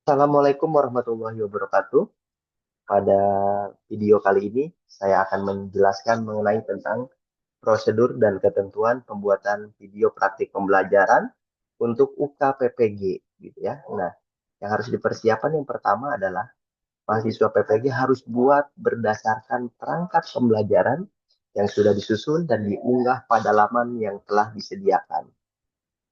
Assalamualaikum warahmatullahi wabarakatuh. Pada video kali ini, saya akan menjelaskan mengenai tentang prosedur dan ketentuan pembuatan video praktik pembelajaran untuk UKPPG, gitu ya. Nah, yang harus dipersiapkan yang pertama adalah mahasiswa PPG harus buat berdasarkan perangkat pembelajaran yang sudah disusun dan diunggah pada laman yang telah disediakan,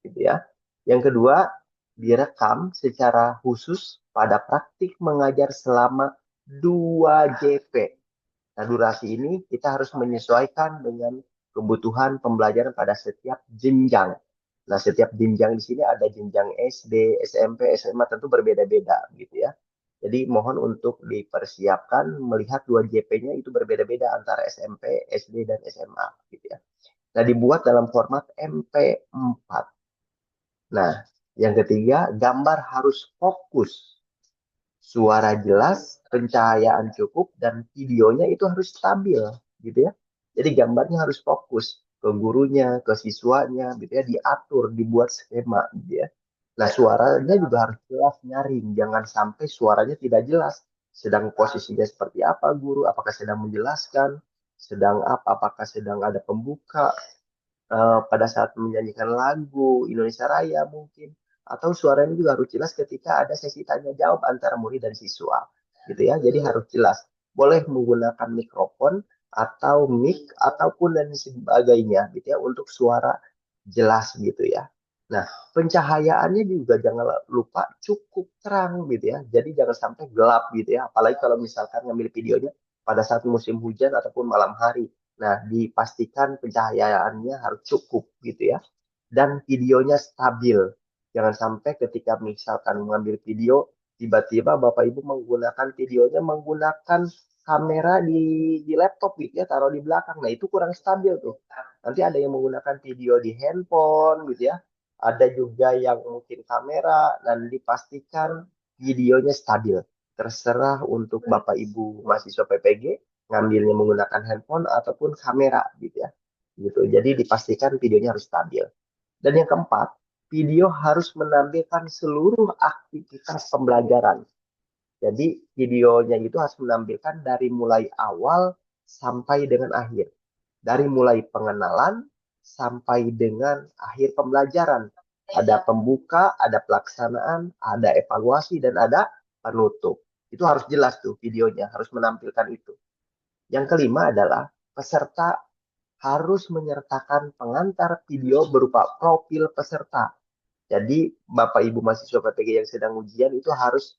gitu ya. Yang kedua, direkam secara khusus pada praktik mengajar selama 2 JP. Nah, durasi ini kita harus menyesuaikan dengan kebutuhan pembelajaran pada setiap jenjang. Nah, setiap jenjang di sini ada jenjang SD, SMP, SMA tentu berbeda-beda gitu ya. Jadi mohon untuk dipersiapkan melihat 2 JP-nya itu berbeda-beda antara SMP, SD, dan SMA gitu ya. Nah, dibuat dalam format MP4. Nah, yang ketiga, gambar harus fokus, suara jelas, pencahayaan cukup, dan videonya itu harus stabil, gitu ya. Jadi gambarnya harus fokus ke gurunya, ke siswanya, gitu ya, diatur, dibuat skema, gitu ya. Nah, suaranya juga harus jelas, nyaring, jangan sampai suaranya tidak jelas. Sedang posisinya seperti apa guru, apakah sedang menjelaskan, sedang apa, apakah sedang ada pembuka, pada saat menyanyikan lagu Indonesia Raya mungkin, atau suaranya juga harus jelas ketika ada sesi tanya jawab antara murid dan siswa gitu ya. Jadi harus jelas, boleh menggunakan mikrofon atau mic ataupun dan sebagainya gitu ya untuk suara jelas gitu ya. Nah, pencahayaannya juga jangan lupa cukup terang gitu ya. Jadi jangan sampai gelap gitu ya. Apalagi kalau misalkan ngambil videonya pada saat musim hujan ataupun malam hari. Nah, dipastikan pencahayaannya harus cukup gitu ya. Dan videonya stabil. Jangan sampai ketika misalkan mengambil video, tiba-tiba Bapak Ibu menggunakan videonya menggunakan kamera di laptop gitu ya, taruh di belakang. Nah, itu kurang stabil tuh. Nanti ada yang menggunakan video di handphone gitu ya. Ada juga yang mungkin kamera dan dipastikan videonya stabil. Terserah untuk Bapak Ibu mahasiswa PPG ngambilnya menggunakan handphone ataupun kamera gitu ya. Gitu. Jadi dipastikan videonya harus stabil. Dan yang keempat, video harus menampilkan seluruh aktivitas pembelajaran. Jadi videonya itu harus menampilkan dari mulai awal sampai dengan akhir. Dari mulai pengenalan sampai dengan akhir pembelajaran. Ada pembuka, ada pelaksanaan, ada evaluasi, dan ada penutup. Itu harus jelas tuh videonya, harus menampilkan itu. Yang kelima adalah peserta harus menyertakan pengantar video berupa profil peserta. Jadi Bapak Ibu mahasiswa PPG yang sedang ujian itu harus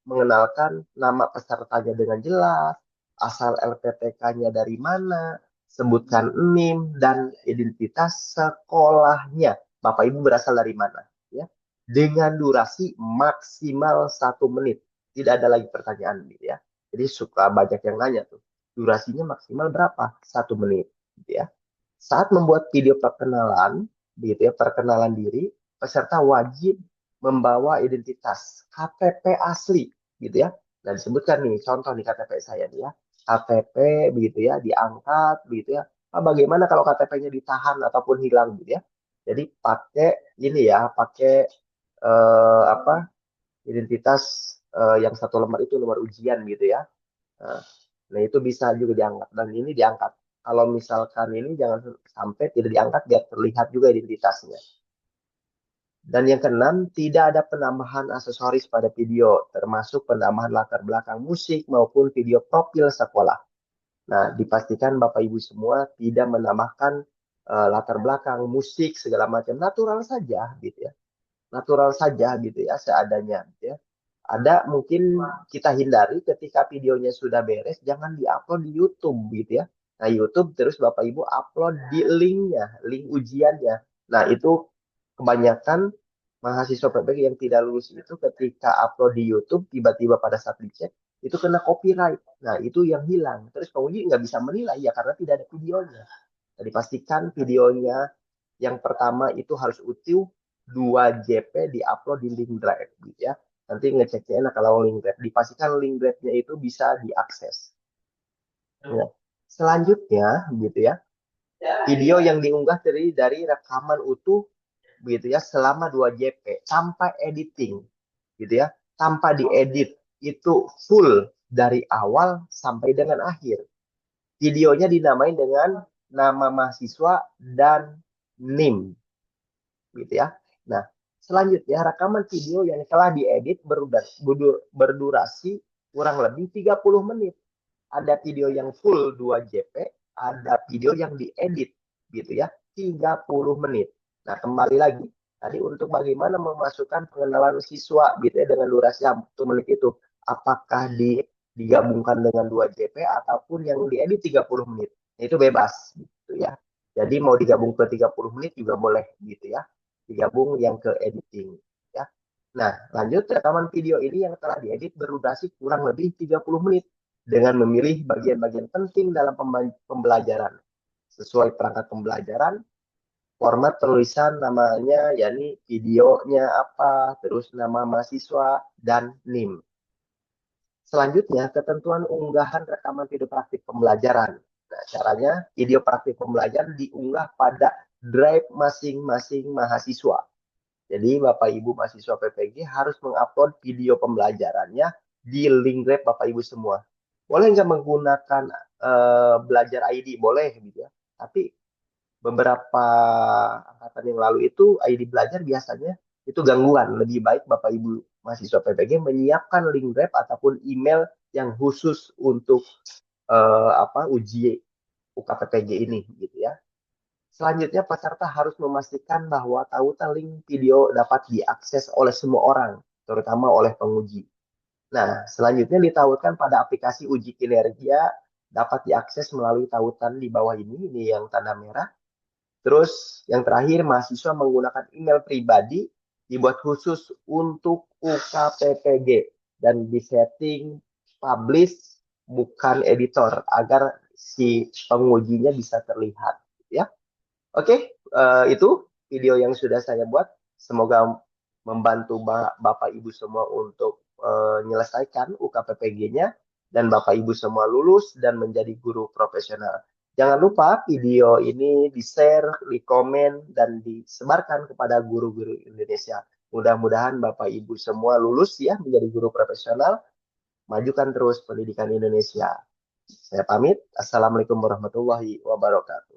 mengenalkan nama pesertanya dengan jelas, asal LPTK-nya dari mana, sebutkan NIM dan identitas sekolahnya. Bapak Ibu berasal dari mana, ya? Dengan durasi maksimal 1 menit. Tidak ada lagi pertanyaan, gitu ya. Jadi suka banyak yang nanya tuh, durasinya maksimal berapa? 1 menit, gitu ya. Saat membuat video perkenalan, gitu ya, perkenalan diri, peserta wajib membawa identitas KTP asli, gitu ya. Dan disebutkan nih, contoh nih KTP saya nih ya, KTP begitu ya, diangkat begitu ya. Bagaimana kalau KTP-nya ditahan ataupun hilang gitu ya. Jadi pakai ini ya, pakai apa identitas yang 1 lembar itu nomor ujian gitu ya. Nah, nah, itu bisa juga diangkat dan ini diangkat. Kalau misalkan ini jangan sampai tidak diangkat biar terlihat juga identitasnya. Dan yang keenam, tidak ada penambahan aksesoris pada video, termasuk penambahan latar belakang musik maupun video profil sekolah. Nah, dipastikan Bapak Ibu semua tidak menambahkan latar belakang musik segala macam, natural saja gitu ya. Natural saja gitu ya, seadanya gitu ya. Ada mungkin kita hindari ketika videonya sudah beres, jangan diupload di YouTube gitu ya. Nah, YouTube terus Bapak Ibu upload di linknya, link ujiannya. Nah, itu kebanyakan mahasiswa PPG yang tidak lulus itu ketika upload di YouTube, tiba-tiba pada saat dicek, itu kena copyright. Nah, itu yang hilang. Terus penguji nggak bisa menilai ya karena tidak ada videonya. Jadi pastikan videonya yang pertama itu harus utuh, 2 JP diupload di link drive gitu ya. Nanti ngeceknya enak kalau link drive. Dipastikan link drive-nya itu bisa diakses. Ya. Selanjutnya gitu ya. Video yang diunggah dari rekaman utuh gitu ya selama 2 JP sampai editing. gitu ya, tanpa diedit, itu full dari awal sampai dengan akhir. Videonya dinamain dengan nama mahasiswa dan NIM, gitu ya. Nah, selanjutnya rekaman video yang telah diedit berdurasi kurang lebih 30 menit. Ada video yang full 2 JP, ada video yang diedit gitu ya, 30 menit. Nah, kembali lagi tadi untuk bagaimana memasukkan pengenalan siswa gitu ya dengan durasi 1 menit itu, apakah digabungkan dengan 2 JP ataupun yang diedit 30 menit. Itu bebas gitu ya. Jadi mau digabung ke 30 menit juga boleh gitu ya. Digabung yang ke editing ya. Nah, lanjut rekaman video ini yang telah diedit berdurasi kurang lebih 30 menit dengan memilih bagian-bagian penting dalam pembelajaran sesuai perangkat pembelajaran, format penulisan namanya, yakni videonya apa, terus nama mahasiswa dan NIM. Selanjutnya, ketentuan unggahan rekaman video praktik pembelajaran. Nah, caranya video praktik pembelajaran diunggah pada drive masing-masing mahasiswa. Jadi Bapak Ibu mahasiswa PPG harus mengupload video pembelajarannya di link Grab Bapak Ibu semua. Boleh nggak menggunakan belajar ID? Boleh gitu ya. Tapi beberapa angkatan yang lalu itu ID belajar biasanya itu gangguan. Lebih baik Bapak Ibu mahasiswa PPG menyiapkan link Grab ataupun email yang khusus untuk uji UKPPG ini gitu ya. Selanjutnya, peserta harus memastikan bahwa tautan link video dapat diakses oleh semua orang, terutama oleh penguji. Nah, selanjutnya ditautkan pada aplikasi uji kinerja dapat diakses melalui tautan di bawah ini yang tanda merah. Terus yang terakhir, mahasiswa menggunakan email pribadi dibuat khusus untuk UKPPG dan disetting publish bukan editor agar si pengujinya bisa terlihat ya. Oke, itu video yang sudah saya buat. Semoga membantu Bapak Ibu semua untuk menyelesaikan UKPPG-nya dan Bapak Ibu semua lulus dan menjadi guru profesional. Jangan lupa video ini di-share, di-komen, dan disebarkan kepada guru-guru Indonesia. Mudah-mudahan Bapak Ibu semua lulus ya menjadi guru profesional. Majukan terus pendidikan Indonesia. Saya pamit. Assalamualaikum warahmatullahi wabarakatuh.